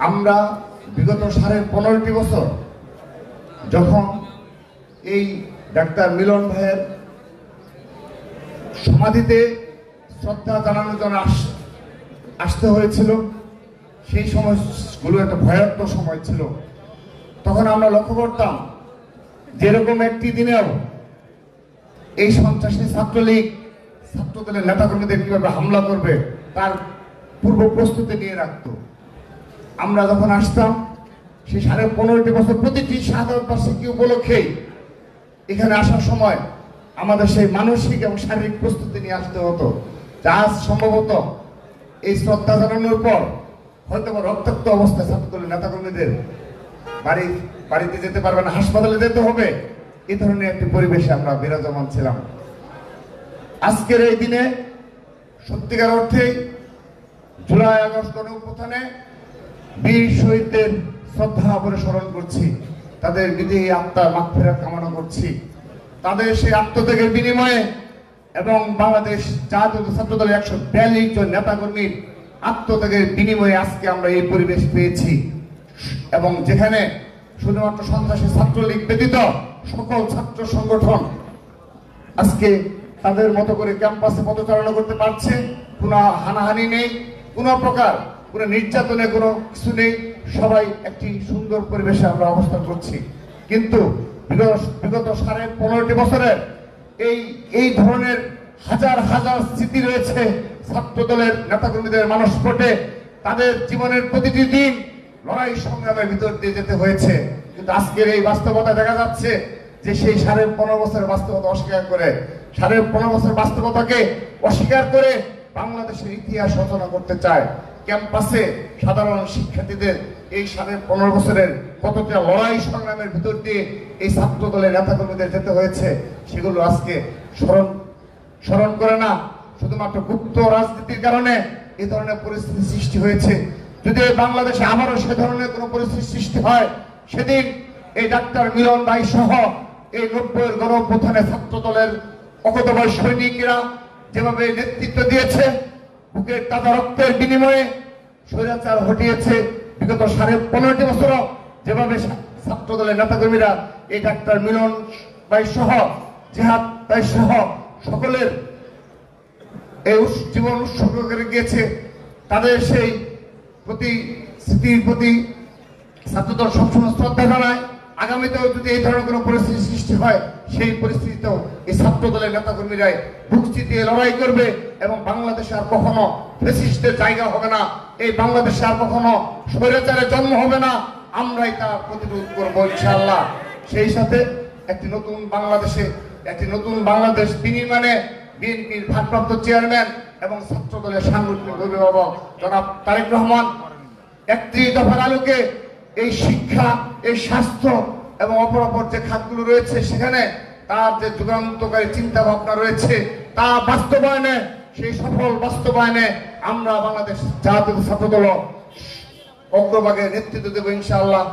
আমরা বিগত 15.5 বছর যখন এই ডাক্তার মিলন ভাইয়ের সমাধিতে শ্রদ্ধা জানানোর জন্য আসতে হয়েছিল, সেই সময়গুলো একটা ভয়াবহ সময় ছিল। তখন আমরা লক্ষ্য করতাম যেরকম একটি দিনেও এই সন্ত্রাসী ছাত্রলীগ ছাত্রদলের নেতাকর্মীদের কিভাবে হামলা করবে তার পূর্ব প্রস্তুতি নিয়ে রাখত। আমরা যখন আসতাম সেই 15.5 বছর প্রতিটি শাহাদাত বার্ষিকী উপলক্ষেই এখানে আসার সময় আমাদের সেই মানসিক এবং শারীরিক প্রস্তুতি নিয়ে আসতে হতো। যা আজ সম্ভবত এই শ্রদ্ধা জানানোর পর হয়তো রক্তাক্ত অবস্থায় ছাত্রদলের নেতাকর্মীদের বাড়িতে যেতে পারবে না, হাসপাতালে যেতে হবে, এই ধরনের একটি পরিবেশে আমরা বিরাজমান ছিলাম। আজকের এই দিনে সত্যিকার অর্থেই জুলাই আগস্ট গণঅভ্যুত্থানে বীর শহীদদের শ্রদ্ধা ভরে স্মরণ করছি, তাদের বিদেহী আত্মার মাগফিরাত কামনা করছি। তাদের সেই আত্মত্যাগের বিনিময়ে এবং বাংলাদেশ জাতীয় ছাত্রদলের 142 জন নেতাকর্মীর আত্মত্যাগের বিনিময়ে আজকে আমরা এই পরিবেশ পেয়েছি, এবং যেখানে শুধুমাত্র সন্ত্রাসী ছাত্রলীগ ব্যতীত সকল ছাত্র সংগঠন আজকে তাদের মতো করে ক্যাম্পাসে পদচারণা করতে পারছে। কোনো হানাহানি নেই, কোনো প্রকার কোনো নির্যাতনে কোনো কিছু নেই, সবাই একটি সুন্দর পরিবেশে আমরা অবস্থান করছি। কিন্তু বিগত 15.5 বছরের এই ধরনের হাজার হাজার স্মৃতি রয়েছে ছাত্রদলের নেতাকর্মীদের মানসপটে। তাদের জীবনের প্রতিটি দিন লড়াই সংগ্রামের ভিতর দিয়ে যেতে হয়েছে, কিন্তু আজকের এই বাস্তবতা দেখা যাচ্ছে যে সেই 15.5 বছরের বাস্তবতা অস্বীকার করে, 15.5 বছর বাস্তবতাকে অস্বীকার করে বাংলাদেশের ইতিহাস রচনা করতে চায়। ক্যাম্পাসে সাধারণ শিক্ষার্থীদের এই 15.5 বছরের কতটা লড়াই সংগ্রামের ভিতর দিয়ে এই ছাত্র দলের নেতাকর্মীদের যেতে হয়েছে, সেগুলো আজকে স্মরণ করে না। শুধুমাত্র গুপ্ত রাজনীতির কারণে এই ধরনের পরিস্থিতি সৃষ্টি হয়েছে। যদি বাংলাদেশে আবারও সে ধরনের কোনো পরিস্থিতি সৃষ্টি হয়, সেদিন এই ডাক্তার মিলন ভাই সহ এই 90-এর গণঅভ্যুত্থানে ছাত্র দলের অকতবর সৈনিকরা যেভাবে নেতৃত্ব দিয়েছে, বুকের তাজা রক্তের বিনিময়ে স্বৈরাচার হটিয়েছে, বিগত 15.5 বছরও যেভাবে ছাত্র দলের নেতাকর্মীরা এই ডাক্তার মিলন ভাই সহ জিহাদ ভাই সহ সকলের এই জীবন উৎসর্গ করে গিয়েছে, তাদের সেই স্মৃতির প্রতি ছাত্রদল সবসময় শ্রদ্ধা জানায়। আগামীতেও যদি এই ধরনের কোনো পরিস্থিতি সৃষ্টি হয়, সেই পরিস্থিতিতেও এই ছাত্র দলের নেতাকর্মীরাই বুক চিতিয়ে লড়াই করবে, এবং বাংলাদেশে আর কখনো ফ্যাসিস্টের জায়গা হবে না, এই বাংলাদেশে আর কখনো স্বৈরাচারের জন্ম হবে না। আমরাই তা প্রতিরোধ করবো ইনশাআল্লাহ। সেই সাথে একটি নতুন বাংলাদেশ বিনির্মাণে বিএনপির ভারপ্রাপ্ত চেয়ারম্যান এবং ছাত্র দলের সাংগঠনিক অভিভাবক জনাব তারেক রহমান 31 দফার আলোকে এই শিক্ষা, এই স্বাস্থ্য এবং অপরাপর যে খাতগুলো রয়েছে, সেখানে তার যে যুগান্তকারী চিন্তা ভাবনা রয়েছে, তা বাস্তবায়নে, সেই সফল বাস্তবায়নে আমরা বাংলাদেশ জাতীয় ছাত্রদল অগ্রভাগে নেতৃত্ব দেব ইনশাআল্লাহ।